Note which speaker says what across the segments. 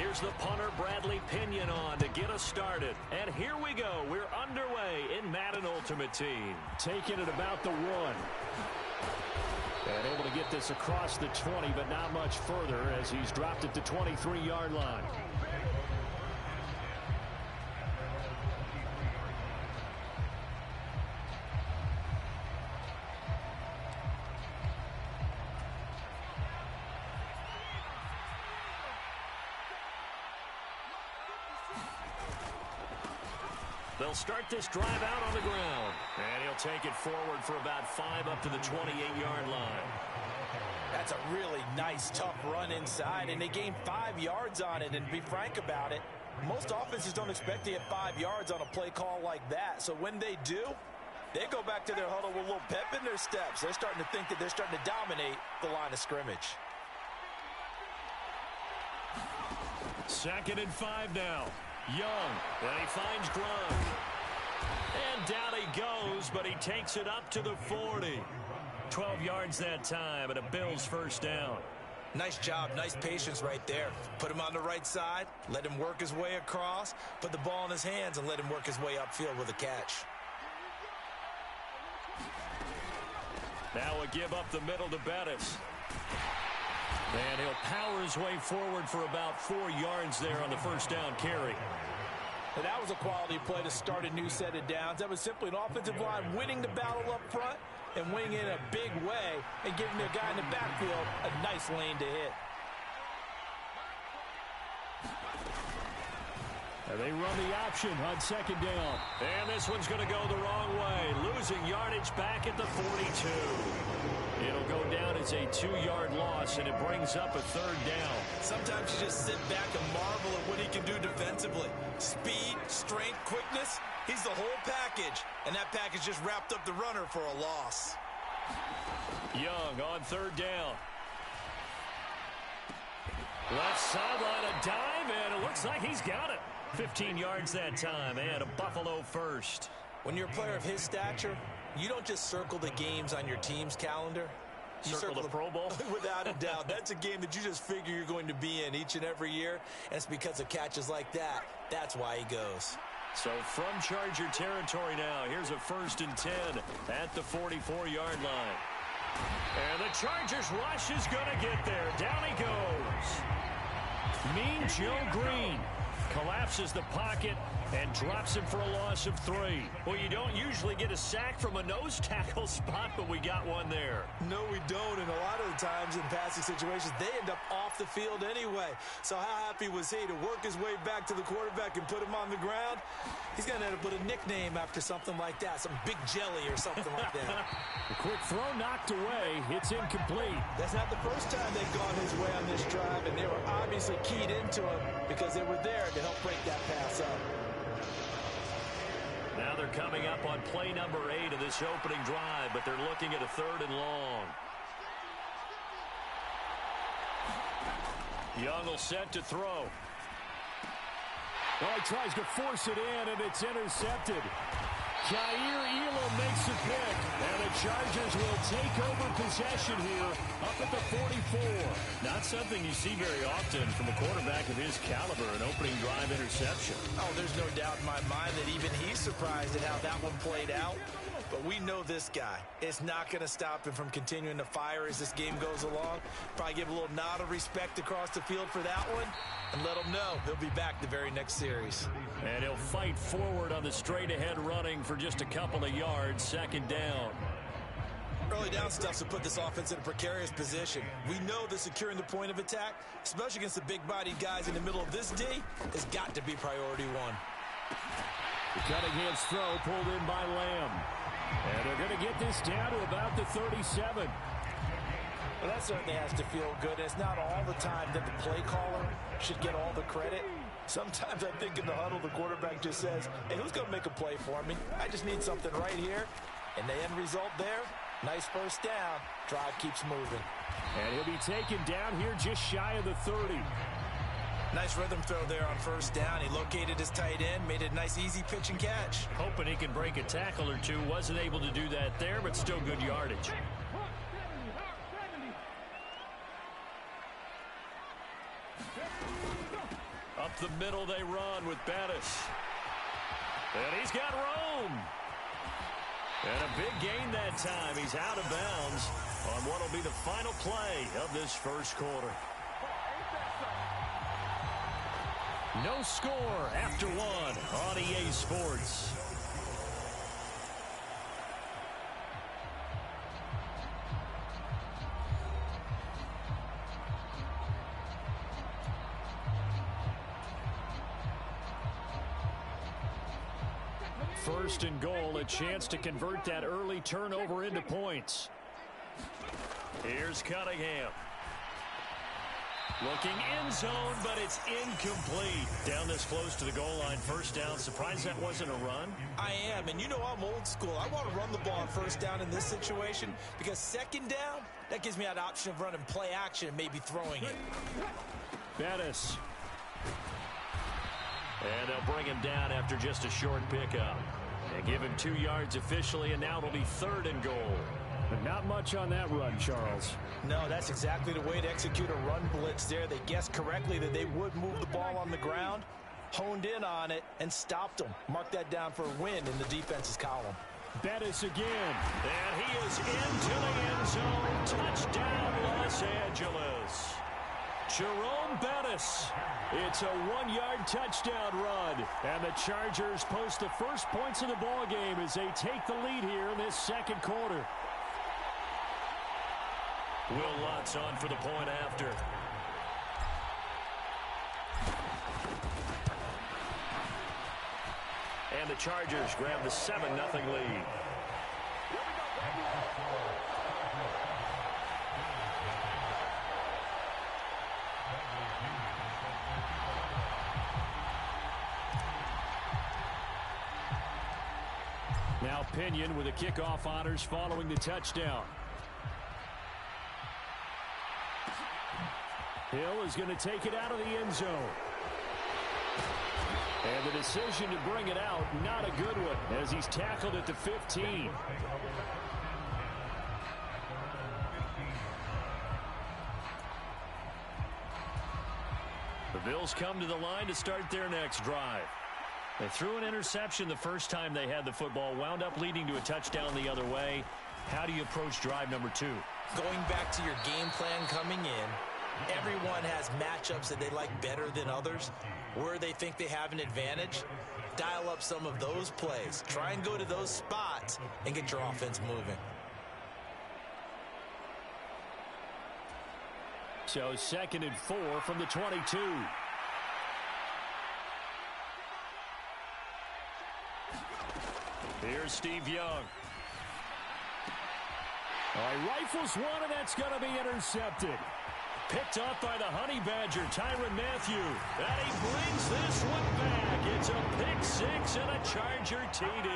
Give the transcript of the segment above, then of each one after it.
Speaker 1: Here's the punter, Bradley Pinion, on to get us started. And here we go. We're underway in Madden Ultimate Team.
Speaker 2: Taking it about the 1. And able to get this across the 20, but not much further as he's dropped it to 23-yard line.
Speaker 1: They'll start this drive out on the ground. And he'll take it forward for about 5 up to the 28-yard line.
Speaker 3: That's a really nice, tough run inside, and they gained 5 yards on it. And to be frank about it, most offenses don't expect to get 5 yards on a play call like that. So when they do, they go back to their huddle with a little pep in their steps. They're starting to think that they're starting to dominate the line of scrimmage.
Speaker 1: 2nd and 5 now. Young, and he finds Gronk. And down he goes, but he takes it up to the 40. 12 yards that time, and a Bills first down.
Speaker 3: Nice job, nice patience right there. Put him on the right side, let him work his way across, put the ball in his hands, and let him work his way upfield with a catch.
Speaker 1: Now a give up the middle to Bettis. And he'll power his way forward for about 4 yards there on the first down carry.
Speaker 3: And that was a quality play to start a new set of downs. That was simply an offensive line winning the battle up front and winning in a big way and giving their guy in the backfield a nice lane to hit.
Speaker 2: And they run the option on 2nd down.
Speaker 1: And this one's going to go the wrong way. Losing yardage back at the 42. It'll go down as a 2-yard loss, and it brings up a 3rd down.
Speaker 3: Sometimes you just sit back and marvel at what he can do defensively. Speed, strength, quickness, he's the whole package. And that package just wrapped up the runner for a loss.
Speaker 1: Young on 3rd down. Left sideline, a dive, and it looks like he's got it. 15 yards that time, and a Buffalo first.
Speaker 3: When you're a player of his stature, you don't just circle the games on your team's calendar. You
Speaker 1: circle the Pro Bowl?
Speaker 3: Without a doubt. That's a game that you just figure you're going to be in each and every year. And it's because of catches like that. That's why he goes.
Speaker 1: So from Charger territory now, here's a 1st and 10 at the 44-yard line. And the Chargers rush is going to get there. Down he goes. Mean Joe Green collapses the pocket and drops him for a loss of 3. Well, you don't usually get a sack from a nose tackle spot, but we got one there.
Speaker 3: No, we don't. And a lot of the times in passing situations, they end up off the field anyway. So how happy was he to work his way back to the quarterback and put him on the ground? He's going to end up with a nickname after something like that, some Big Jelly or something like that.
Speaker 2: A quick throw knocked away. It's incomplete.
Speaker 3: That's not the first time they've gone his way on this drive, and they were obviously keyed into him because they were there to help break that pass up.
Speaker 1: Now they're coming up on play number 8 of this opening drive, but they're looking at a 3rd and long. Young will set to throw.
Speaker 2: Well, he tries to force it in, and it's intercepted. Jair Elam makes the pick, and the Chargers will take over possession here up at the 44.
Speaker 1: Not something you see very often from a quarterback of his caliber, an opening drive interception.
Speaker 3: Oh, there's no doubt in my mind that even he's surprised at how that one played out. But we know this guy. It's not going to stop him from continuing to fire as this game goes along. Probably give a little nod of respect across the field for that one and let him know he'll be back the very next series.
Speaker 1: And he'll fight forward on the straight-ahead running for just a couple of yards, 2nd down.
Speaker 3: Early down stuff to put this offense in a precarious position. We know that securing the point of attack, especially against the big-bodied guys in the middle of this D, has got to be priority 1.
Speaker 2: The Cunningham's throw pulled in by Lamb. And they're going to get this down to about the 37.
Speaker 3: Well, that certainly has to feel good. It's not all the time that the play caller should get all the credit. Sometimes I think in the huddle, the quarterback just says, hey, who's going to make a play for me? I just need something right here. And the end result there, nice first down. Drive keeps moving.
Speaker 2: And he'll be taken down here just shy of the 30.
Speaker 3: Nice rhythm throw there on first down. He located his tight end, made it a nice easy pitch and catch.
Speaker 1: Hoping he can break a tackle or two. Wasn't able to do that there, but still good yardage. the middle they run with Bettis. And he's got Rome. And a big gain that time. He's out of bounds on what will be the final play of this first quarter. No score after one on EA Sports. First and goal, a chance to convert that early turnover into points. Here's Cunningham. Looking end zone, but it's incomplete. Down this close to the goal line, first down. Surprised that wasn't a run?
Speaker 3: I am, and you know I'm old school. I want to run the ball on first down in this situation because second down, that gives me that option of running play action and maybe throwing it.
Speaker 1: Bettis. And they'll bring him down after just a short pickup. They give him 2 yards officially, and now it'll be third and goal.
Speaker 2: But not much on that run, Charles.
Speaker 3: No, that's exactly the way to execute a run blitz there. They guessed correctly that they would move the ball on the ground, honed in on it, and stopped them. Mark that down for a win in the defense's column.
Speaker 2: Bettis again.
Speaker 1: And he is into the end zone. Touchdown, Los Angeles. Jerome Bettis. It's a 1-yard touchdown run. And the Chargers post the first points of the ball game as they take the lead here in this second quarter. Will Lutz on for the point after. And the Chargers grab the 7-0 lead. Now Pinion with the kickoff honors following the touchdown. Hill is going to take it out of the end zone. And the decision to bring it out, not a good one, as he's tackled at the 15. The Bills come to the line to start their next drive. They threw an interception the first time they had the football, wound up leading to a touchdown the other way. How do you approach drive number 2?
Speaker 3: Going back to your game plan coming in, everyone has matchups that they like better than others. Where they think they have an advantage, dial up some of those plays. Try and go to those spots and get your offense moving.
Speaker 1: So 2nd and 4 from the 22. Here's Steve Young.
Speaker 2: All right, rifles one, and that's going to be intercepted.
Speaker 1: Picked up by the Honey Badger, Tyrann Mathieu. And he brings this one back. It's a pick 6 and a Charger TD.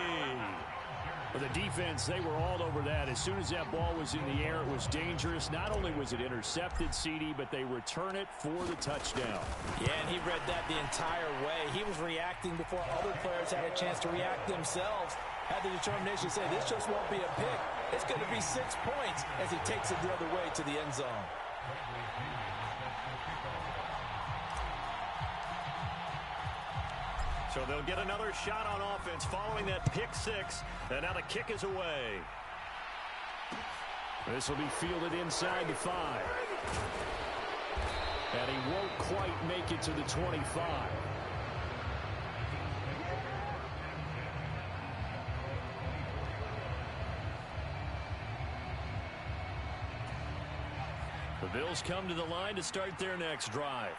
Speaker 2: For the defense, they were all over that. As soon as that ball was in the air, it was dangerous. Not only was it intercepted, CD, but they return it for the touchdown.
Speaker 3: Yeah, and he read that the entire way. He was reacting before other players had a chance to react themselves. Had the determination to say, this just won't be a pick. It's going to be 6 points as he takes it the other way to the end zone.
Speaker 1: So they'll get another shot on offense following that pick 6. And now the kick is away.
Speaker 2: This will be fielded inside the 5. And he won't quite make it to the 25.
Speaker 1: The Bills come to the line to start their next drive.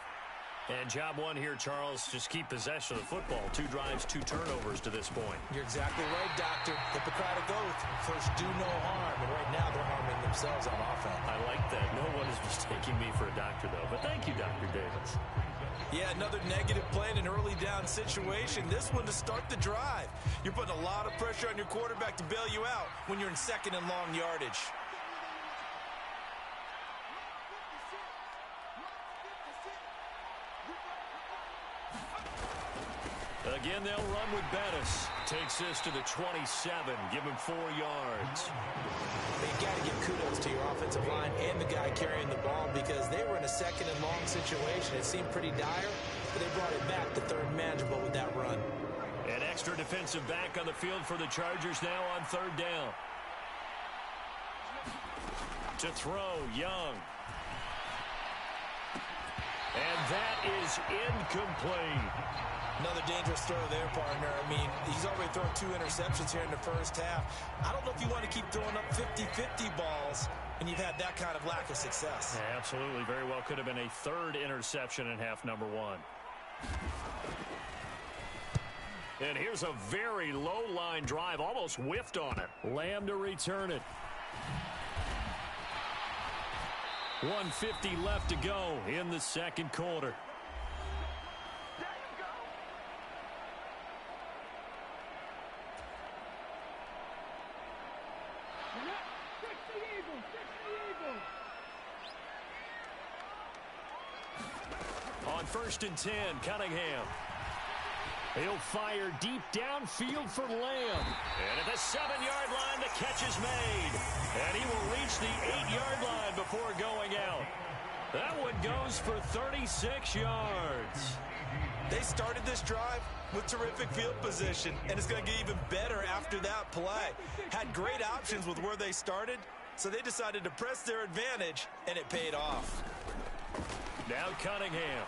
Speaker 1: And job one here, Charles, just keep possession of the football. 2 drives, 2 turnovers to this point.
Speaker 3: You're exactly right, Doctor. Hippocratic oath. First, do no harm. And right now, they're harming themselves on offense.
Speaker 1: I like that. No one is mistaking me for a doctor, though. But thank you, Dr. Davis.
Speaker 3: Yeah, another negative play in an early down situation. This one to start the drive. You're putting a lot of pressure on your quarterback to bail you out when you're in 2nd and long yardage.
Speaker 1: Again, they'll run with Bettis. Takes this to the 27. Give him 4 yards.
Speaker 3: But you got to give kudos to your offensive line and the guy carrying the ball because they were in a 2nd and long situation. It seemed pretty dire. but they brought it back to third manageable with that run.
Speaker 1: An extra defensive back on the field for the Chargers now on third down. To throw, Young. And that is incomplete.
Speaker 3: Another dangerous throw there, partner. I mean, he's already thrown 2 interceptions here in the first half. I don't know if you want to keep throwing up 50-50 balls when you've had that kind of lack of success.
Speaker 1: Yeah, absolutely. Very well could have been a third interception in half number 1. And here's a very low-line drive, almost whiffed on it.
Speaker 2: Lamb to return it.
Speaker 1: 1:50 left to go in the second quarter. On 1st and 10, Cunningham.
Speaker 2: He'll fire deep downfield for Lamb.
Speaker 1: And at the 7-yard line, the catch is made. And he will reach the 8-yard line before going out. That one goes for 36 yards.
Speaker 3: They started this drive with terrific field position, and it's going to get even better after that play. Had great options with where they started, so they decided to press their advantage, and it paid off.
Speaker 1: Now Cunningham.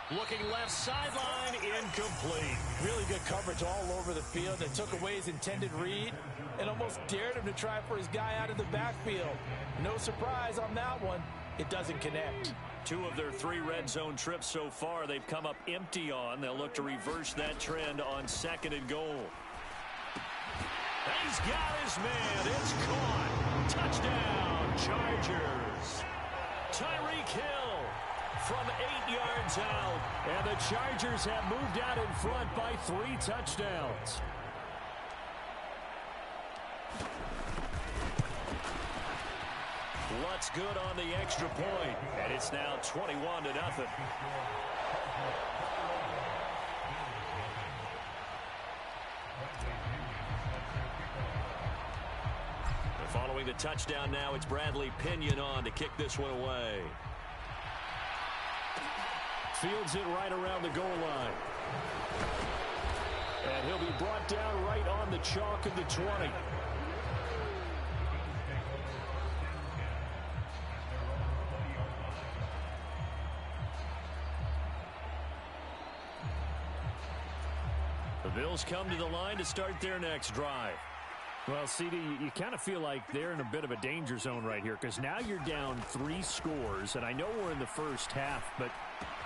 Speaker 1: Looking left sideline, incomplete.
Speaker 3: Really good coverage all over the field. They took away his intended read and almost dared him to try for his guy out of the backfield. No surprise on that one. It doesn't connect.
Speaker 1: 2 of their 3 red zone trips so far they've come up empty on. They'll look to reverse that trend on 2nd and goal. He's got his man. It's caught. Touchdown, Chargers. Tyreek Hill from 8 yards out.
Speaker 2: And the Chargers have moved out in front by 3 touchdowns.
Speaker 1: What's good on the extra point, and it's now 21-0. Following the touchdown now, it's Bradley Pinion on to kick this one away.
Speaker 2: Fields it right around the goal line. And he'll be brought down right on the chalk of the 20.
Speaker 1: The Bills come to the line to start their next drive.
Speaker 2: Well, CD, you kind of feel like they're in a bit of a danger zone right here because now you're down 3 scores, and I know we're in the first half, but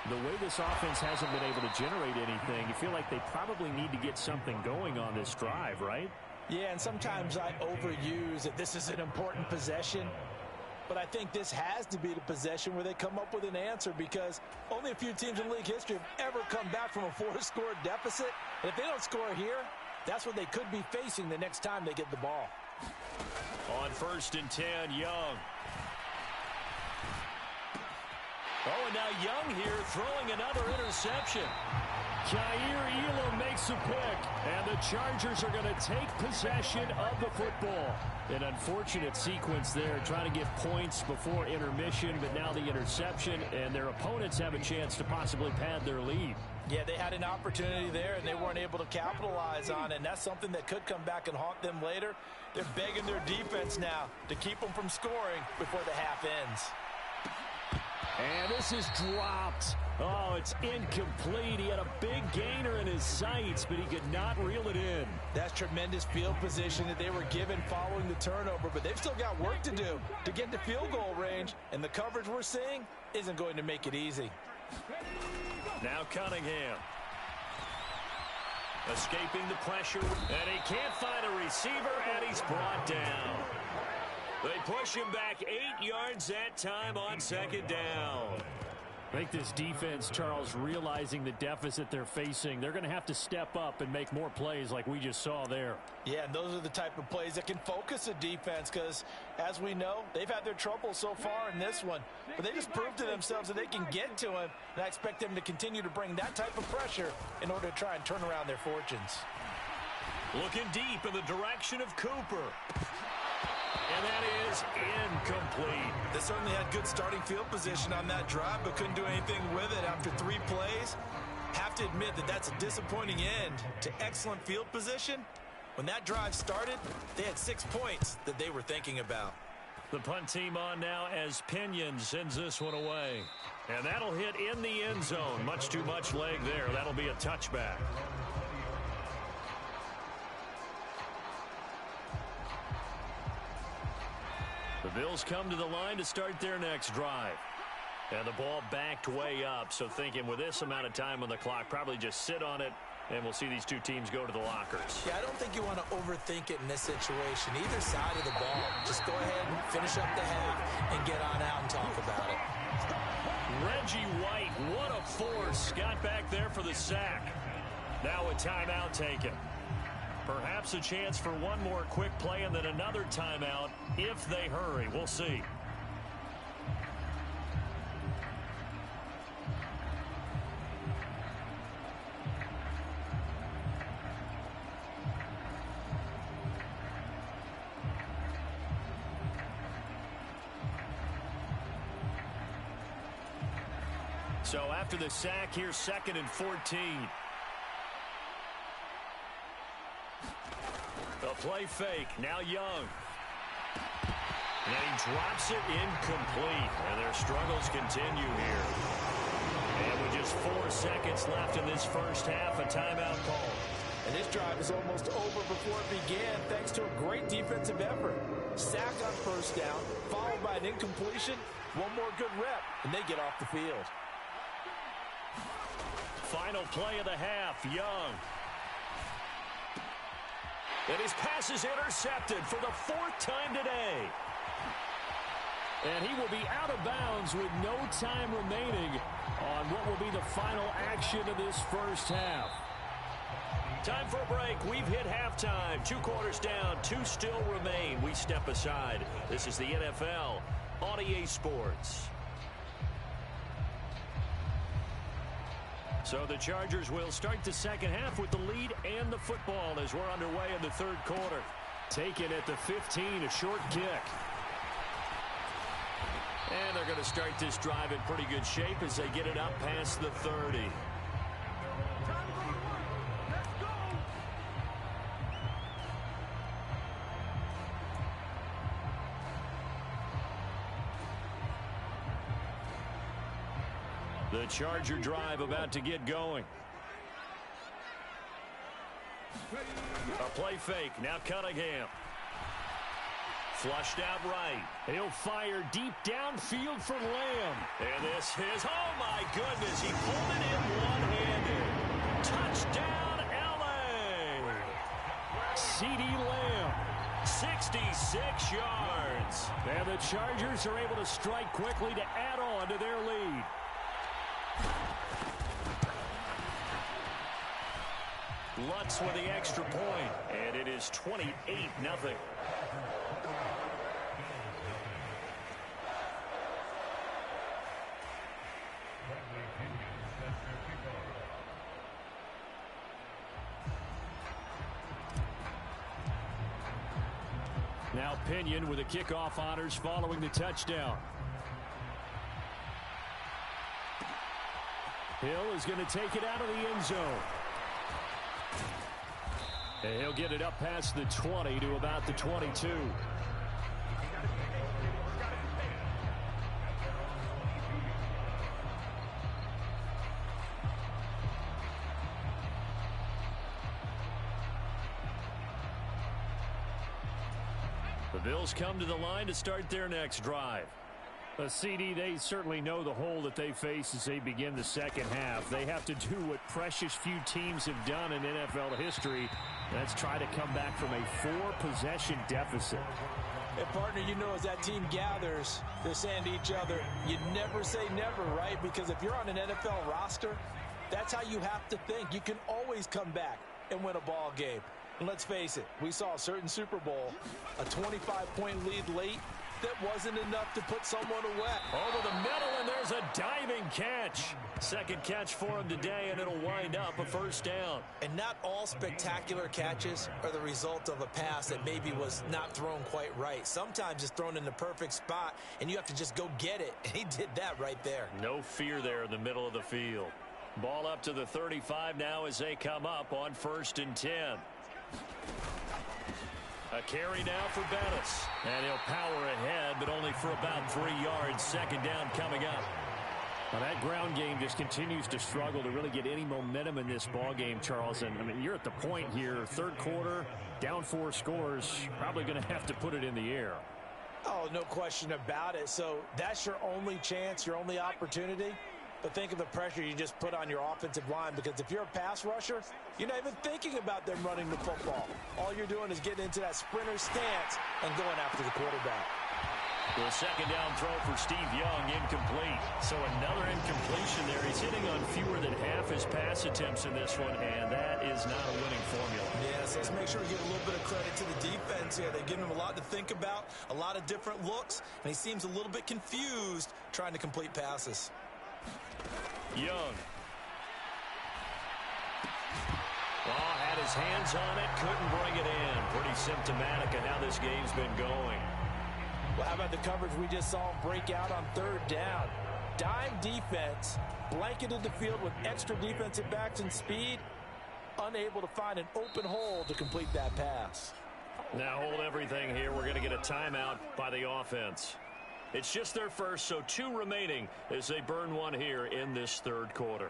Speaker 2: the way this offense hasn't been able to generate anything, you feel like they probably need to get something going on this drive, right?
Speaker 3: Yeah, and sometimes I overuse that this is an important possession, but I think this has to be the possession where they come up with an answer because only a few teams in league history have ever come back from a 4-score deficit, and if they don't score here, that's what they could be facing the next time they get the ball.
Speaker 1: On 1st and 10, Young. Oh, and now Young here throwing another interception.
Speaker 2: Kaiir Elam makes a pick, and the Chargers are going to take possession of the football. An unfortunate sequence there, trying to get points before intermission, but now the interception, and their opponents have a chance to possibly pad their lead.
Speaker 3: Yeah, they had an opportunity there, and they weren't able to capitalize on it, and that's something that could come back and haunt them later. They're begging their defense now to keep them from scoring before the half ends.
Speaker 2: And this is dropped. Oh, it's incomplete. He had a big gainer in his sights, but he could not reel it in.
Speaker 3: That's tremendous field position that they were given following the turnover, but they've still got work to do to get to field goal range, and the coverage we're seeing isn't going to make it easy.
Speaker 1: Now Cunningham. Escaping the pressure, and he can't find a receiver, and he's brought down. They push him back 8 yards that time on 2nd down.
Speaker 2: I think this defense, Charles, realizing the deficit they're facing, they're going to have to step up and make more plays like we just saw there.
Speaker 3: Yeah, and those are the type of plays that can focus a defense because, as we know, they've had their trouble so far in this one. But they just proved to themselves that they can get to him, and I expect them to continue to bring that type of pressure in order to try and turn around their fortunes.
Speaker 1: Looking deep in the direction of Cooper. And that is incomplete.
Speaker 3: They certainly had good starting field position on that drive, but couldn't do anything with it after 3 plays. Have to admit that that's a disappointing end to excellent field position. When that drive started, they had 6 points that they were thinking about.
Speaker 1: The punt team on now as Pinion sends this one away. And that'll hit in the end zone. Much too much leg there. That'll be a touchback. The Bills come to the line to start their next drive. And the ball backed way up. So thinking with this amount of time on the clock, probably just sit on it. And we'll see these two teams go to the lockers.
Speaker 3: Yeah, I don't think you want to overthink it in this situation. Either side of the ball. Just go ahead and finish up the half and get on out and talk about it.
Speaker 1: Reggie White, what a force. Got back there for the sack. Now a timeout taken. Perhaps a chance for one more quick play and then another timeout if they hurry. We'll see. So after the sack, here's 2nd and 14. A play fake. Now Young. And he drops it incomplete. And their struggles continue here. And with just 4 seconds left in this first half, a timeout call.
Speaker 3: And this drive is almost over before it began, thanks to a great defensive effort. Sack on first down, followed by an incompletion. One more good rep, and they get off the field.
Speaker 1: Final play of the half, Young. And his pass is intercepted for the 4th time today.
Speaker 2: And he will be out of bounds with no time remaining on what will be the final action of this first half.
Speaker 1: Time for a break. We've hit halftime. 2 quarters down, 2 still remain. We step aside. This is the NFL on EA Sports. So the Chargers will start the second half with the lead and the football as we're underway in the 3rd quarter.
Speaker 2: Taken at the 15, a short kick.
Speaker 1: And they're going to start this drive in pretty good shape as they get it up past the 30. The Charger drive about to get going. A play fake. Now Cunningham. Flushed out right.
Speaker 2: He'll fire deep downfield for Lamb.
Speaker 1: And this is, oh my goodness, he pulled it in one-handed. Touchdown, L.A.
Speaker 2: CeeDee Lamb.
Speaker 1: 66 yards.
Speaker 2: And the Chargers are able to strike quickly to add on to their lead.
Speaker 1: Lutz with the extra point, and it is 28-0.
Speaker 2: Now Pinion with the kickoff honors following the touchdown. Hill is going to take it out of the end zone. And he'll get it up past the 20 to about the 22.
Speaker 1: The Bills come to the line to start their next drive.
Speaker 2: CD, they certainly know the hole that they face as they begin the second half. They have to do what precious few teams have done in NFL history. That's try to come back from a 4-possession deficit.
Speaker 3: And partner, you know, as that team gathers, they're saying to each other, you never say never, right? Because if you're on an NFL roster, that's how you have to think. You can always come back and win a ball game. And let's face it, we saw a certain Super Bowl, a 25-point lead late, that wasn't enough to put someone away.
Speaker 1: Over the middle, and there's a diving catch. Second catch for him today, and it'll wind up a first down.
Speaker 3: And not all spectacular catches are the result of a pass that maybe was not thrown quite right. Sometimes it's thrown in the perfect spot, and you have to just go get it. And he did that right there.
Speaker 1: No fear there in the middle of the field. Ball up to the 35 now as they come up on 1st and 10. A carry now for Bettis. And he'll power ahead, but only for about 3 yards. Second down coming up.
Speaker 2: Well, that ground game just continues to struggle to really get any momentum in this ball game, Charles. And I mean, you're at the point here, third quarter, down 4 scores, probably going to have to put it in the air.
Speaker 3: Oh, no question about it. So that's your only chance, your only opportunity. But think of the pressure you just put on your offensive line, because if you're a pass rusher, you're not even thinking about them running the football. All you're doing is getting into that sprinter stance and going after the quarterback.
Speaker 1: The second down throw for Steve Young, incomplete. So another incompletion there. He's hitting on fewer than half his pass attempts in this one, and that is not a winning formula.
Speaker 3: Yes, let's make sure we give a little bit of credit to the defense here. They've given him a lot to think about, a lot of different looks, and he seems a little bit confused trying to complete passes.
Speaker 1: Young. Oh, had his hands on it, couldn't bring it in. Pretty symptomatic of how this game's been going.
Speaker 3: Well, how about the coverage we just saw him break out on 3rd down? Dime defense, blanketed the field with extra defensive backs and speed, unable to find an open hole to complete that pass.
Speaker 1: Now hold everything here. We're going to get a timeout by the offense. It's just their first, so 2 remaining as they burn one here in this 3rd quarter.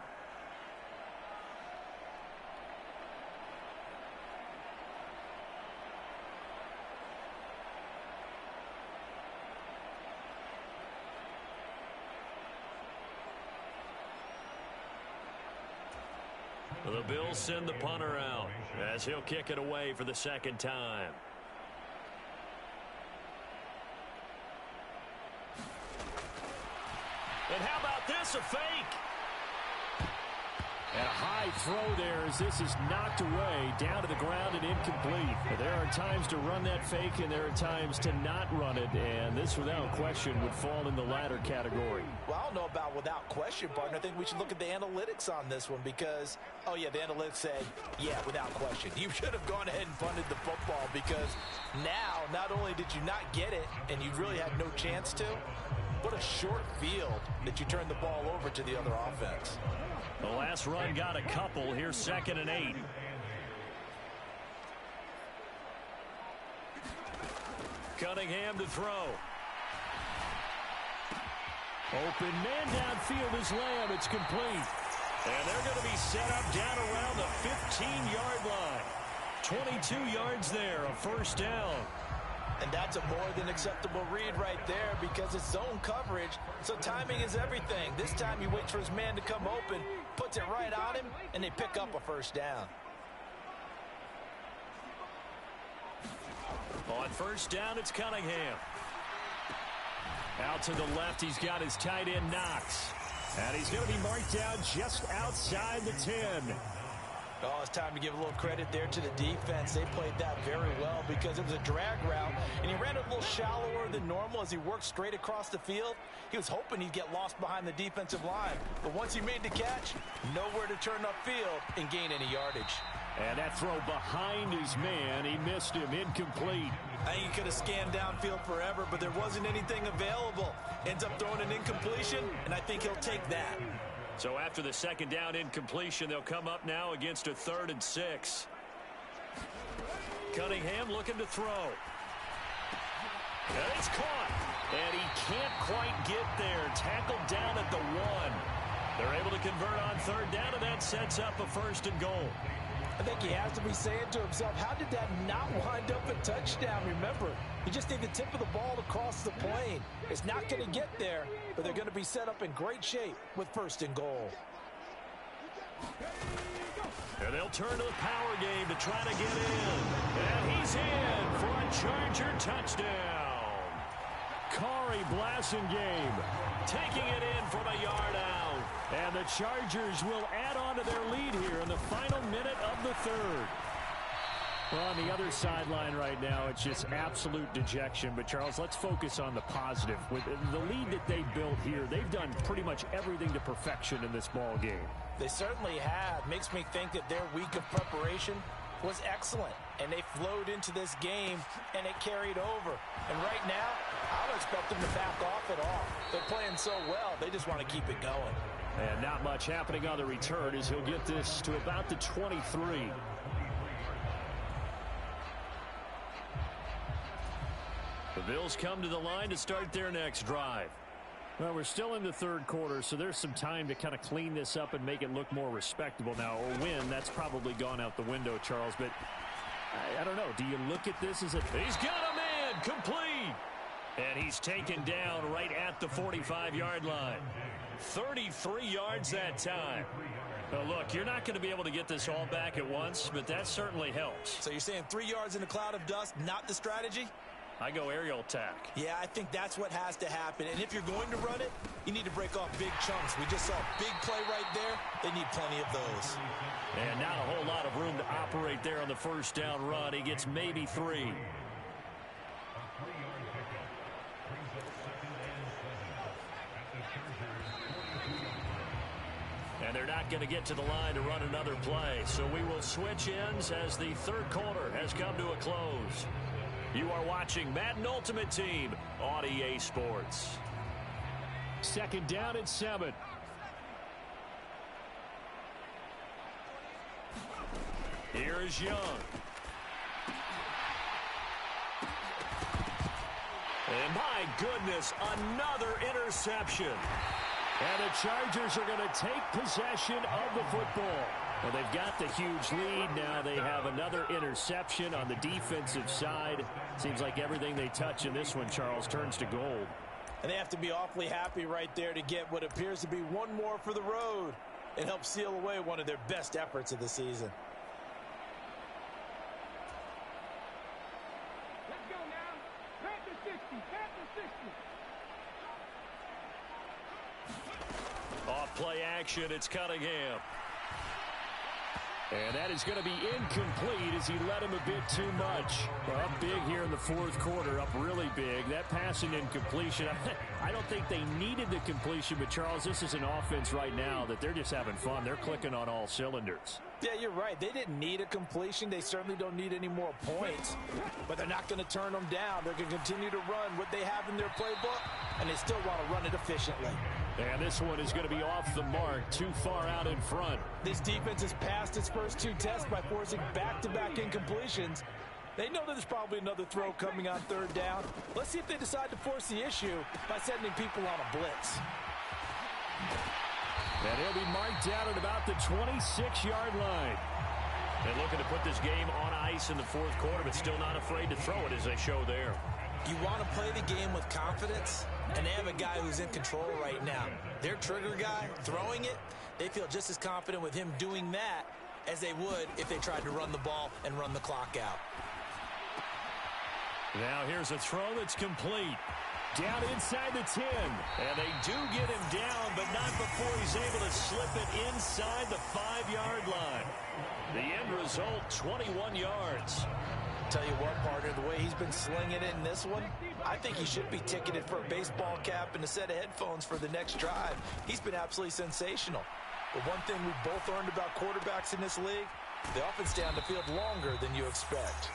Speaker 1: The Bills send the punter out as he'll kick it away for the 2nd time. And how about this, a fake?
Speaker 2: And a high throw there as this is knocked away, down to the ground and incomplete. But there are times to run that fake, and there are times to not run it, and this, without question, would fall in the latter category.
Speaker 3: Well, I don't know about without question, partner. I think we should look at the analytics on this one because, oh, yeah, the analytics said, yeah, without question. You should have gone ahead and punted the football because now, not only did you not get it, and you really had no chance to, what a short field that you turned the ball over to the other offense.
Speaker 1: The last run got a couple. Here's 2nd and 8. Cunningham to throw.
Speaker 2: Open man downfield is Lamb. It's complete.
Speaker 1: And they're going to be set up down around the 15-yard line. 22 yards there, a first down.
Speaker 3: And that's a more than acceptable read right there because it's zone coverage, so timing is everything. This time he waits for his man to come open, puts it right on him, and they pick up a first down.
Speaker 1: On first down, it's Cunningham. Out to the left, he's got his tight end Knox.
Speaker 2: And he's going to be marked down just outside the 10.
Speaker 3: Oh, it's time to give a little credit there to the defense. They played that very well because it was a drag route, and he ran it a little shallower than normal as he worked straight across the field. He was hoping he'd get lost behind the defensive line, but once he made the catch, nowhere to turn upfield and gain any yardage.
Speaker 2: And that throw behind his man, he missed him, incomplete.
Speaker 3: I think he could have scanned downfield forever, but there wasn't anything available. Ends up throwing an incompletion, and I think he'll take that.
Speaker 1: So after the second down incompletion, they'll come up now against a 3rd and 6. Cunningham looking to throw. And it's caught. And he can't quite get there. Tackled down at the 1. They're able to convert on 3rd down, and that sets up a 1st and goal.
Speaker 3: I think he has to be saying to himself, how did that not wind up a touchdown? Remember, you just need the tip of the ball to cross the plane. It's not going to get there, but they're going to be set up in great shape with 1st and goal.
Speaker 1: And they'll turn to the power game to try to get in. And he's in for a Charger touchdown.
Speaker 2: Corey Blasingame
Speaker 1: taking it in from a yard out.
Speaker 2: And the Chargers will add on to their lead here in the final minute of the 3rd. Well, on the other sideline right now, it's just absolute dejection. But, Charles, let's focus on the positive. With the lead that they built here, they've done pretty much everything to perfection in this ball game.
Speaker 3: They certainly have. Makes me think that their week of preparation was excellent. And they flowed into this game, and it carried over. And right now, I don't expect them to back off at all. They're playing so well, they just want to keep it going.
Speaker 2: And not much happening on the return as he'll get this to about the 23.
Speaker 1: The Bills come to the line to start their next drive.
Speaker 2: Well, we're still in the third quarter, so there's some time to kind of clean this up and make it look more respectable now. Or win, that's probably gone out the window, Charles. But I don't know. Do you look at this as a...
Speaker 1: He's got a man complete. And he's taken down right at the 45-yard line. 33 yards that time. Well, look, you're not going to be able to get this all back at once, but that certainly helps.
Speaker 3: So you're saying 3 yards in a cloud of dust, not the strategy?
Speaker 1: I go aerial attack.
Speaker 3: Yeah, I think that's what has to happen. And if you're going to run it, you need to break off big chunks. We just saw a big play right there. They need plenty of those.
Speaker 1: And not a whole lot of room to operate there on the first down run. He gets maybe 3. And they're not going to get to the line to run another play. So we will switch ends as the third quarter has come to a close. You are watching Madden Ultimate Team on EA Sports.
Speaker 2: Second down and 7.
Speaker 1: Here is Young. And my goodness, another interception.
Speaker 2: And the Chargers are going to take possession of the football. Well, they've got the huge lead. Now they have another interception on the defensive side. Seems like everything they touch in this one, Charles, turns to gold.
Speaker 3: And they have to be awfully happy right there to get what appears to be one more for the road. It helps seal away one of their best efforts of the season.
Speaker 4: Let's go now. Panther 60, Panther
Speaker 1: 60. Off play action, it's Cunningham.
Speaker 2: And that is going to be incomplete as he led him a bit too much. Well, up big here in the fourth quarter, up really big. That passing incompletion, I don't think they needed the completion, but Charles, this is an offense right now that they're just having fun. They're clicking on all cylinders.
Speaker 3: Yeah, you're right. They didn't need a completion. They certainly don't need any more points. But they're not going to turn them down. They're going to continue to run what they have in their playbook, and they still want to run it efficiently.
Speaker 2: And this one is going to be off the mark, too far out in front.
Speaker 3: This defense has passed its first 2 tests by forcing back-to-back incompletions. They know that there's probably another throw coming on third down. Let's see if they decide to force the issue by sending people on a blitz.
Speaker 2: And he'll be marked down at about the 26-yard line.
Speaker 1: And looking to put this game on ice in the fourth quarter, but still not afraid to throw it as they show there.
Speaker 3: You want to play the game with confidence, and they have a guy who's in control right now. Their trigger guy, throwing it, they feel just as confident with him doing that as they would if they tried to run the ball and run the clock out.
Speaker 1: Now here's a throw that's complete.
Speaker 2: Down inside the 10.
Speaker 1: And they do get him down, but not before he's able to slip it inside the 5-yard line. The end result, 21 yards.
Speaker 3: Tell you what, partner, the way he's been slinging it in this one, I think he should be ticketed for a baseball cap and a set of headphones for the next drive. He's been absolutely sensational. But one thing we've both learned about quarterbacks in this league, they often stay on the field longer than you expect.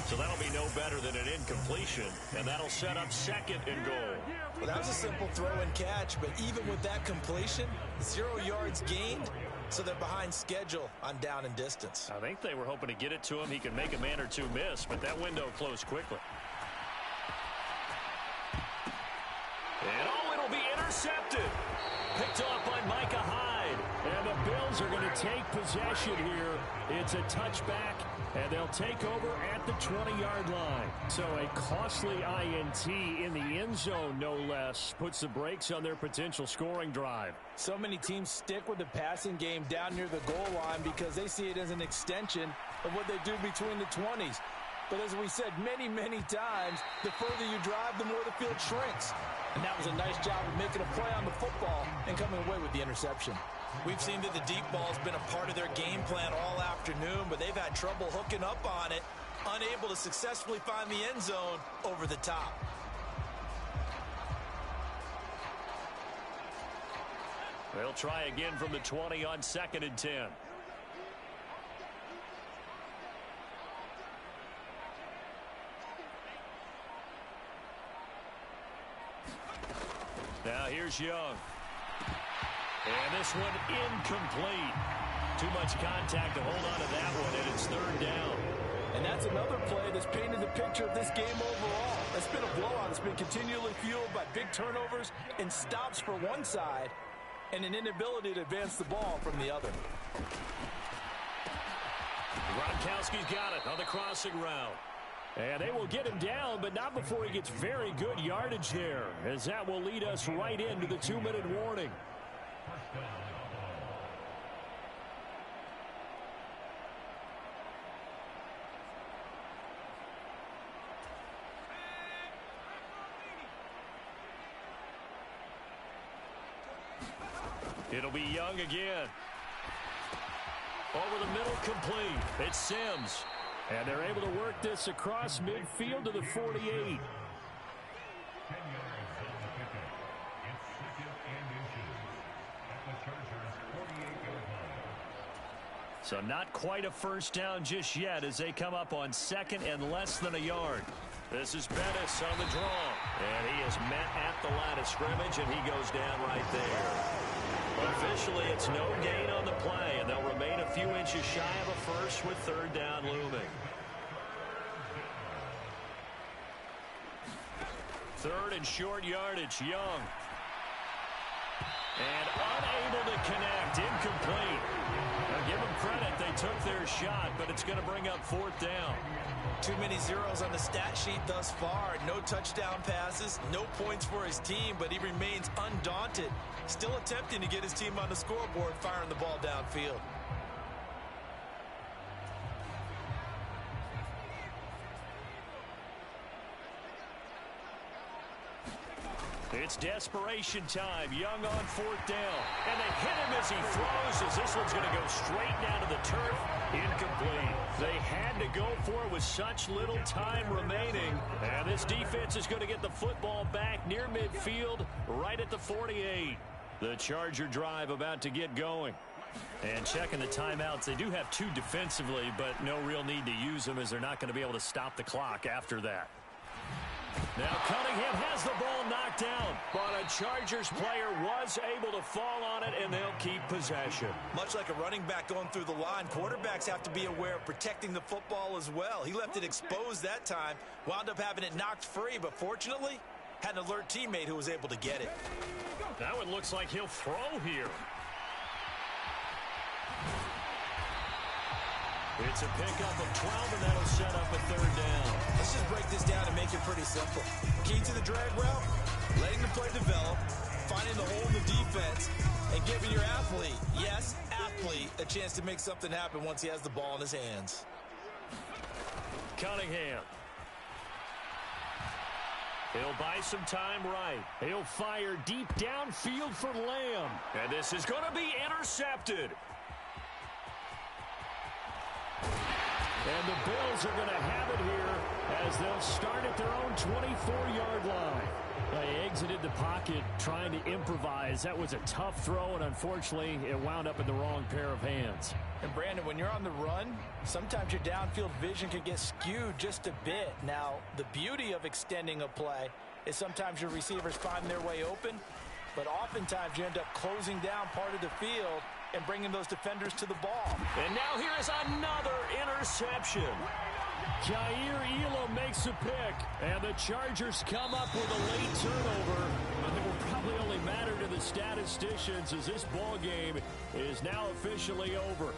Speaker 1: So that'll be no better than an incompletion, and that'll set up second and goal.
Speaker 3: Well, that was a simple throw and catch, but even with that completion, 0 yards gained, so they're behind schedule on down and distance.
Speaker 1: I think they were hoping to get it to him. He could make a man or two miss, but that window closed quickly. And it'll be intercepted. Picked off by Micah Hyde.
Speaker 2: And the Bills are going to take possession here. It's a touchback, and they'll take over at the 20-yard line. So a costly INT in the end zone, no less, puts the brakes on their potential scoring drive.
Speaker 3: So many teams stick with the passing game down near the goal line because they see it as an extension of what they do between the 20s. But as we said many, many times, the further you drive, the more the field shrinks. And that was a nice job of making a play on the football and coming away with the interception. We've seen that the deep ball has been a part of their game plan all afternoon, but they've had trouble hooking up on it, unable to successfully find the end zone over the top.
Speaker 1: They'll try again from the 20 on 2nd and 10. Now here's Young. And this one incomplete. Too much contact to hold on to that one, and it's 3rd down.
Speaker 3: And that's another play that's painted the picture of this game overall. It's been a blowout. It's been continually fueled by big turnovers and stops for one side and an inability to advance the ball from the other.
Speaker 1: Gronkowski's got it on the crossing route.
Speaker 2: And they will get him down, but not before he gets very good yardage there, as that will lead us right into the 2-minute warning.
Speaker 1: It'll be Young again. Over the middle, complete. It's Sims.
Speaker 2: And they're able to work this across midfield to the 48.
Speaker 1: So not quite a first down just yet as they come up on 2nd and less than a yard. This is Bettis on the draw. And he is met at the line of scrimmage, and he goes down right there. Officially, it's no gain on the play, and they'll remain a few inches shy of a first with 3rd down looming. 3rd and short yardage, Young. And unable to connect, incomplete. Now give them credit, they took their shot, but it's going to bring up 4th down.
Speaker 3: Too many zeros on the stat sheet thus far. No touchdown passes, no points for his team, but he remains undaunted. Still attempting to get his team on the scoreboard, firing the ball downfield.
Speaker 1: It's desperation time. Young on 4th down. And they hit him as he throws, as this one's going to go straight down to the turf. Incomplete. They had to go for it with such little time remaining. And this defense is going to get the football back near midfield, right at the 48. The Charger drive about to get going. And checking the timeouts, they do have 2 defensively, but no real need to use them as they're not going to be able to stop the clock after that. Now Cunningham has the ball knocked down, but a Chargers player was able to fall on it, and they'll keep possession.
Speaker 3: Much like a running back going through the line, quarterbacks have to be aware of protecting the football as well. He left it exposed that time, wound up having it knocked free, but fortunately had an alert teammate who was able to get it.
Speaker 1: Now it looks like he'll throw here. It's a pickup of 12, and that'll set up a 3rd down.
Speaker 3: Let's just break this down and make it pretty simple. Key to the drag route, letting the play develop, finding the hole in the defense, and giving your athlete, yes, athlete, a chance to make something happen once he has the ball in his hands.
Speaker 1: Cunningham. He'll buy some time right.
Speaker 2: He'll fire deep downfield for Lamb.
Speaker 1: And this is going to be intercepted.
Speaker 2: And the Bills are going to have it here as they'll start at their own 24-yard line. They exited the pocket trying to improvise. That was a tough throw, and unfortunately, it wound up in the wrong pair of hands.
Speaker 3: And Brandon, when you're on the run, sometimes your downfield vision can get skewed just a bit. Now, the beauty of extending a play is sometimes your receivers find their way open, but oftentimes you end up closing down part of the field and bringing those defenders to the ball.
Speaker 1: And now here is another interception.
Speaker 2: Jair Elam makes a pick, and the Chargers come up with a late turnover. It will probably only matter to the statisticians as this ball game is now officially over.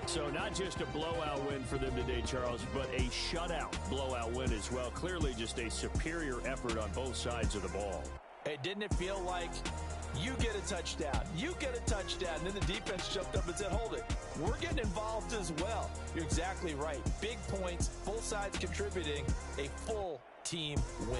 Speaker 2: So not just a blowout win for them today, Charles, but a shutout blowout win as well. Clearly just a superior effort on both sides of the ball.
Speaker 3: Hey, didn't it feel like you get a touchdown, you get a touchdown, and then the defense jumped up and said, hold it, we're getting involved as well. You're exactly right. Big points, both sides contributing, a full team win.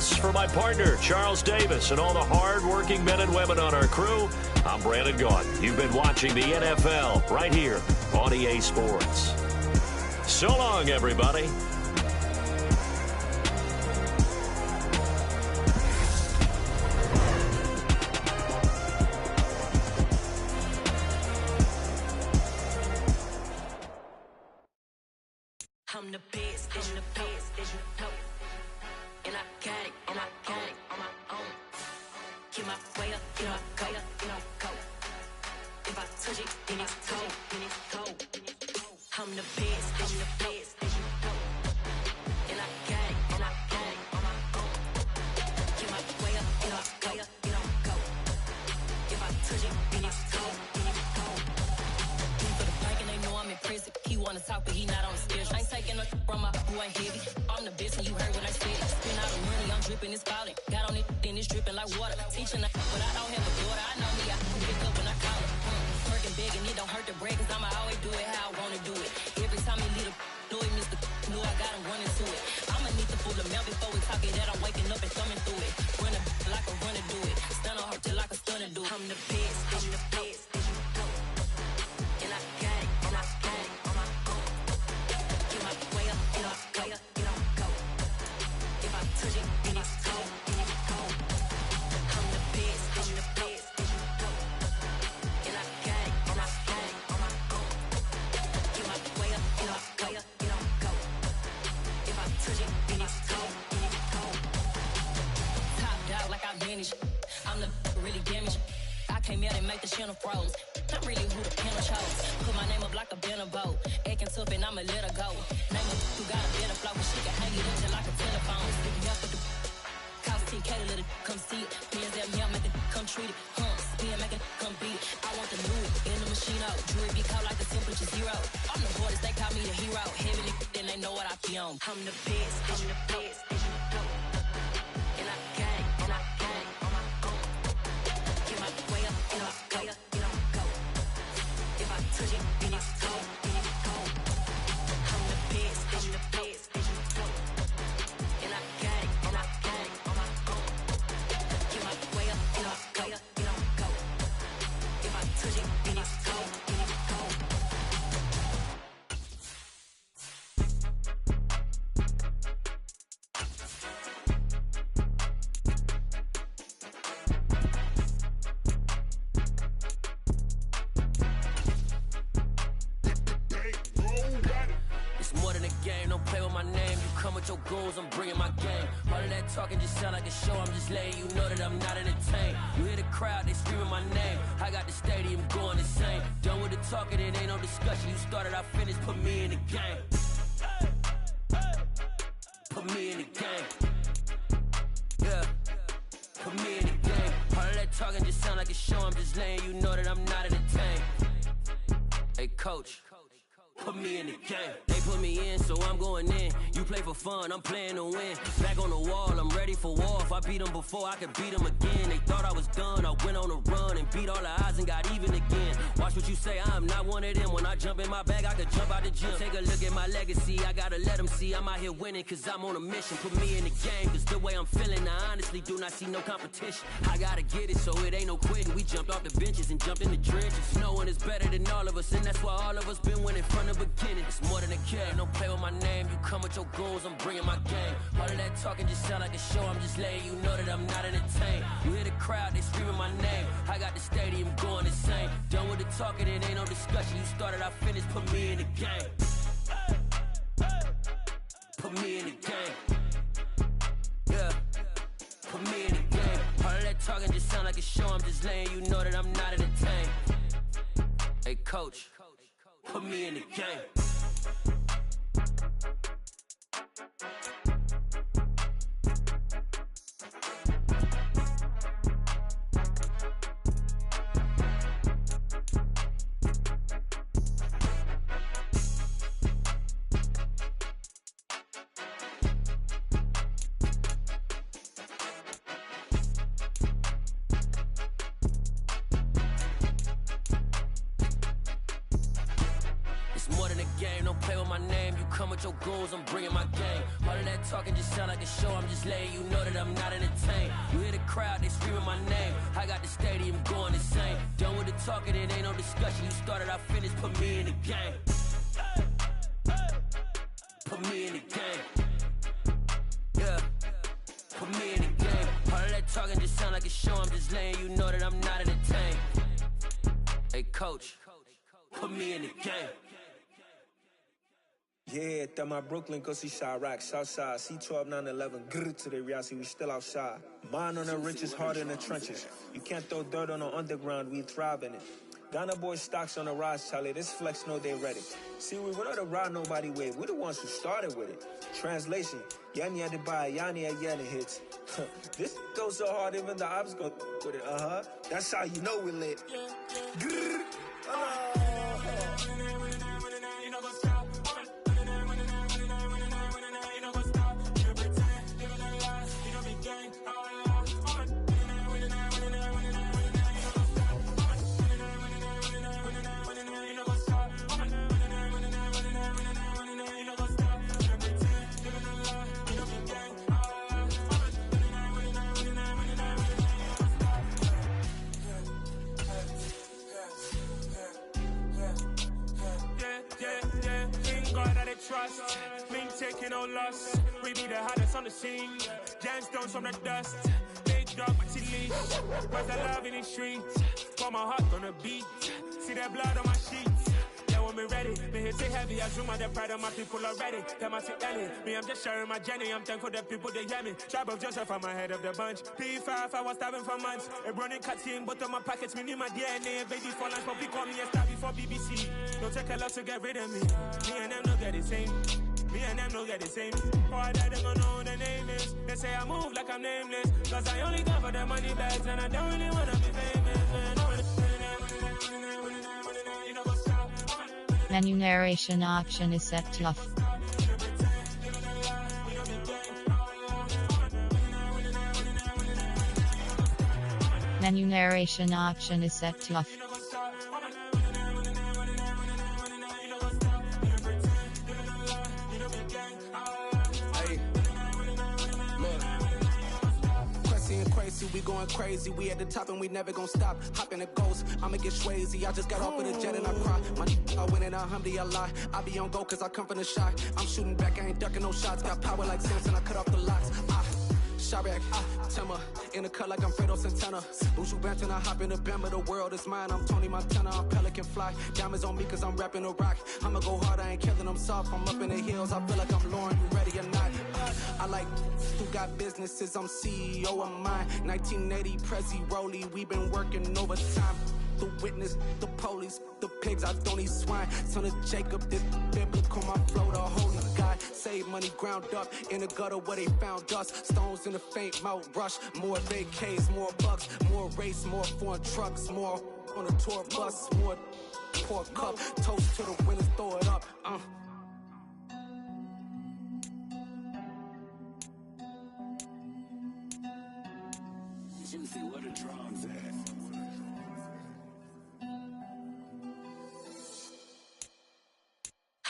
Speaker 1: Ross. For my partner, Charles Davis, and all the hard-working men and women on our crew, I'm Brandon Gaudin. You've been watching the NFL right here on EA Sports. So long, everybody.
Speaker 5: I'm the best, I'm the best, as you know. And I got it, and I got it on my own. Get my way up, get my go, go. If I touch it, then it's cold, then it's cold. I'm the best, I'm the best, as you know. And I got it, and I got it on my own. Get my way up, get my go. If I touch it, then it's cold, then it's cold. For the bike and they know I'm in prison. He wanna talk, but he not on the stairs. I ain't taking no from my who ain't heavy. I'm the best and you heard what I said. Spend all the money, I'm dripping, it's falling. Got on it, then it's dripping like water. Teaching but I don't have a daughter. I know me, I can pick up when I call her. Working big and it don't hurt to break, cause I'ma always do it how I wanna do it. Every time he leave the Louis, Mr. Knew I got him running to it. I'ma need to pull the mail before we talk it that I'm waking up and thumbing through it. Run like a runner do it. Stun on her till like a stunner do it. I'm the best, I'm the best. And I got it, and I got it on my own. Get my way up, get my go. If I touch it, then it's cold, then it's cold. I'm the best, I'm the best. And I got it, and I got it on my own. Get my way up, get my go. If I touch it, then it's cold, then it's cold. Topped out like I vanished. I'm the really damaged. I came out and make the channel froze. I'm really who the panel chose. Put my name up like a banner boat. Acting tough and I'ma let her go. Name her who got a better flow, but she can hang it up just like a telephone. Sticking up with the cost TK to let it come see it. Hands at me, I make it come treat it. Spin, make it come beat it. I want the new in the machine out. Jewelry be cold like the temperature zero. I'm the hardest, they call me the hero. Heavy then they know what I be on. I'm the best, I'm the best. And I got it, and I got it on my own. Get my way up, and I go. If I touch it, then it's cold, then it's cold. I'm the best, I'm the best. And I got it, and I got it on my own. Get my way up, and I go. If I touch it, then it's cold, then it's cold.
Speaker 6: It's more than a game, don't play with my name. You come with your goons, I'm bringing my game. All of that talking just sound like a show, I'm just letting you know that I'm not entertained. You hear the crowd, they screaming my name. I got the stadium going insane. Done with the talking, it ain't no discussion. You started, I finished, put me in the game. Put me in the game. Yeah, put me in the game. All of that talking just sound like a show, I'm just letting you know that I'm not entertained. Hey coach, put me in the game. They put me in, so I'm going in. You play for fun, I'm playing to win. Back on the wall, I'm ready for war. If I beat them before, I could beat them again. They thought I was done, I went on a run and beat all the odds and got even again. Watch what you say, I'm not one of them. When I jump in my bag, I could jump out the gym. Take a look at my legacy, I gotta let them see I'm out here winning, cause I'm on a mission. Put me in the game, cause the way I'm feeling, I honestly do not see no competition. I gotta get it, so it ain't no quitting. We jumped off the benches and jumped in the trenches. No one is better than all of us, and that's why all of us been winning from the beginning. It's more than a game, don't play with my name. You come with your goons, I'm bringing my game. All of that talking just sound like a show, I'm just letting you know that I'm not entertained. You hear the crowd, they screaming my name. I got the stadium going insane. Done with the talking, it ain't no discussion. You started, I finished, put me in the game. Put me in the game. Yeah, put me in the game. All of that talking just sound like a show, I'm just letting you know that I'm not entertained. Hey coach, put me in the game. More than a game. Don't play with my name. You come with your goons, I'm bringing my game. All of that talking just sound like a show. I'm just letting you know that I'm not entertained. You hear the crowd, they screaming my name. I got the stadium going insane. Done with the talking, it ain't no discussion. You started, I finished, put me in the game. Put me in the game. Yeah. Put me in the game. All of that talking just sound like a show. I'm just letting you know that I'm not entertained. Hey, coach, put me in the game.
Speaker 7: Yeah, that my Brooklyn, go see Chirac, Southside, C12, 911, grrr to the reality, we still outside. Mine on the riches, hard in the trenches. You can't throw dirt on the underground, we thrive in it. Ghana boys stocks on the rise, Charlie, this flex know they ready. See, we not the ride nobody with, we the ones who started with it. Translation, Yanni had to buy, Yanni had Yanni hits. This goes so hard, even the ops go with it, That's how you know we lit. Grrr,
Speaker 8: trust, me taking no loss. We be the hottest on the scene. Gemstones from the dust. Big dog with your leash. Where's the love in the streets? Got my heart on the beat. See that blood on my sheets. Yeah, when we ready, me hit it heavy. I zoom out the pride of my people already. Them I see Ellie. Me, I'm just sharing my journey. I'm thankful that people they hear me. Tribe of Joseph, I'm ahead of the bunch. P5, I was starving for months. A running cutscene, but on my pockets, me need my DNA. Baby for lunch, but we call me a star before BBC. Don't take a lot to get rid of me. Me and them don't get the same. Me and them don't get the same. Boy, that they don't know who the name is. They say I move like I'm nameless. Cause I only got for the money bags and I don't really wanna be famous, man.
Speaker 9: Menu narration option is set to off. Menu narration option is set to off.
Speaker 10: We going crazy, we at the top and we never gonna stop. Hop in a ghost, I'ma get swayzy. I just got off with a jet and I cry. My I win in a Humvee, I lie. I be on go cause I come from the shot. I'm shooting back, I ain't ducking no shots. Got power like Samson, I cut off the locks. Chirac, Timmer, in the cut like I'm Fredo Santana. Buju Banton, I hop in the Bama, the world is mine. I'm Tony Montana, I'm Pelican Fly. Diamonds on me cause I'm rapping a rock. I'ma go hard, I ain't killing them soft. I'm up in the hills, I feel like I'm Lauren, you ready or not? I like who got businesses, I'm CEO of mine. 1980 Prezi Rolly, we been working overtime. The witness, the police, the pigs, I don't eat swine. Son of Jacob, this biblical, my flow, the holy God. Save money ground up in the gutter where they found us. Stones in the faint mouth rush. More vacays, more bucks, more race, more foreign trucks, more on a tour bus, more pour cup. Toast to the winners, throw it up.
Speaker 2: Juicy, what a drums at.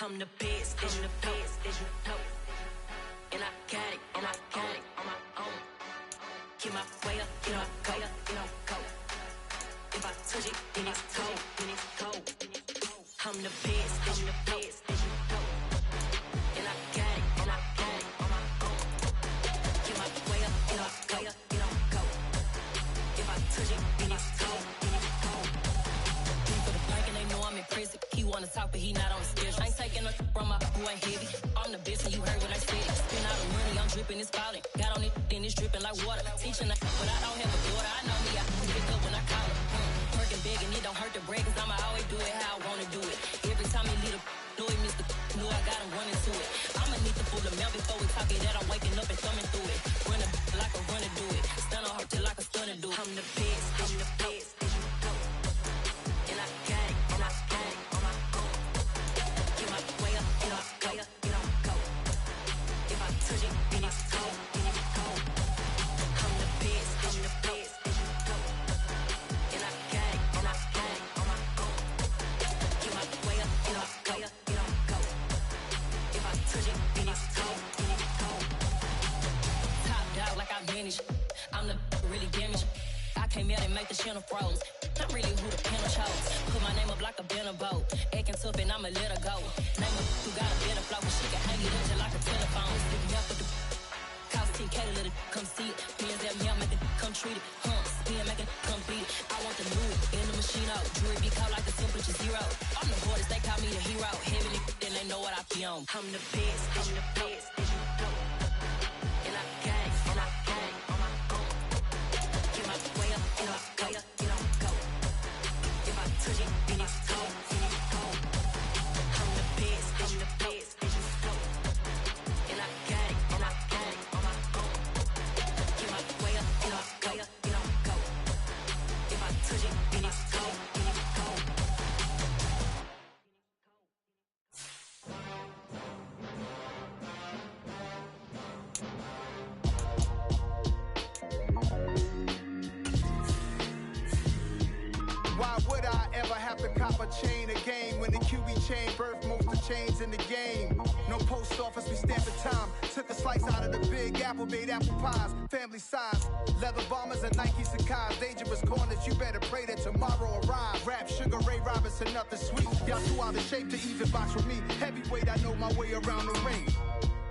Speaker 5: I'm the best, I'm the best, as you know. And I got it, and I got it on my own. Get my way up, get my go, go. If I touch it, then it's cold, then it's cold. I'm the best, I'm the best, as you know. And I got it, and I got it on my own. Get my way up, get my go. If I touch it, then it's cold, then it's cold. He for the blank and they know I'm in prison. He wanna talk, but he not on the schedule. I ain't taking a from my boy heavy. I'm the best and you heard what I said. Spend all the money, I'm dripping, it's falling. Got on it, then it's dripping like water. Teaching but I don't have a daughter. I know me, I pick up when I call her. Working big and it don't hurt the bread, cause I'ma always do it how I wanna do it. Every time he lead a know he missed the know I got him running to it. I'ma need to pull the mail before we talk it that I'm waking up and thumbing through it. Run a like a runner do it. Stun on her till like a stunner do it. I'm the best, I'm the best, as you know. And I got it, and I got it on my own. Get my way up, get my go. If I touch it, then it's cold, then it's cold. I'm the best, as you know. And I got it, and I got it on my own. Get my way up, get my go. make the channel froze. I'm really who the panel chose. Put my name up like a banner boat. Acting tough and I'ma let her go. Name her who got a better flow, but she can hang it up just like a telephone. Speaking up with the cost 10K to let it come see it. Me and them, yeah, make it come treat it. Spin, make it come beat it. I want the new in the machine out. Jewelry be caught like the temperature zero. I'm the hardest, they call me the hero. Heavily, then they know what I be on. I'm the best, I'm the best, and you know. And I got it, and I got it on my own. Get my way up, and I go, you don't go. If I touch it, then it's cold, then it's cold. I'm the best, I'm the best, and you know. And I got it, and I got it on my own. Get my way up, and I go, you don't go. If I touch it, then it's cold, then it's cold.
Speaker 11: Why would I ever have to cop a chain a game when the QB chain birthed most of the chains in the game? No post office, we stamping time. Took a slice out of the big apple, made apple pies, family size. Leather bombers and Nike Sacai's, dangerous corners, you better pray that tomorrow arrive. Rap, Sugar Ray Robinson, nothing sweet. Y'all too out of shape to even box with me. Heavyweight, I know my way around the ring.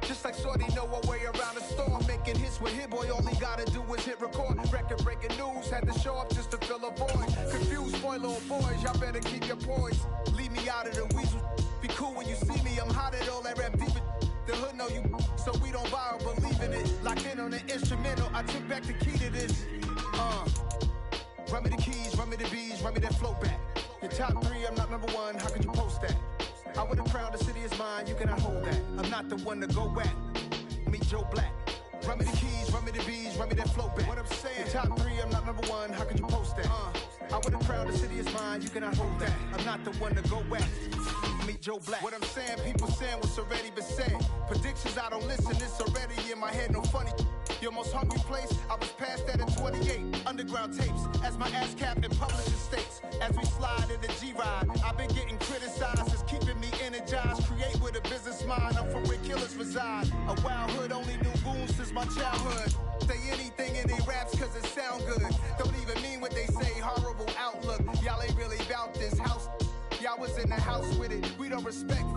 Speaker 11: Just like Shorty know her way around the storm. Making hits with Hit Boy, all he gotta do is hit record. Record breaking news, had to show up just to fill a void. Confused boy, little boys, y'all better keep your poise. Leave me out of the weasel. Be cool when you see me, I'm hot at all that rap deep. The hood know you, so we don't borrow, believe in it. Locked in on the instrumental, I took back the key to this. Run me the keys, run me the bees, run me that flow back. Your top three, I'm not number one, how could you post that? I would've crowned the city is mine, you cannot hold that. I'm not the one to go at. Meet Joe Black. Run me the keys, run me the bees, run me that flow back. What I'm saying, your top three, I'm not number one, how could you post that? I would've crowned the city is mine, you cannot hold that. I'm not the one to go at. Meet Joe Black. What I'm saying, people saying what's already been said. Predictions, I don't listen, it's already in my head, no funny. Your most hungry place, I was past that in 28. Underground tapes, as my ass cap in publishing states. As we slide in the G-Ride, I've been getting criticized, it's keeping me energized. Create with a business mind, I'm from where killers reside. A wild hood, only knew goons since my childhood. Say anything in they raps cause it sound good. Don't even mean what they say, horrible outlook. Y'all ain't really about this house. Y'all was in the house with it, we don't respect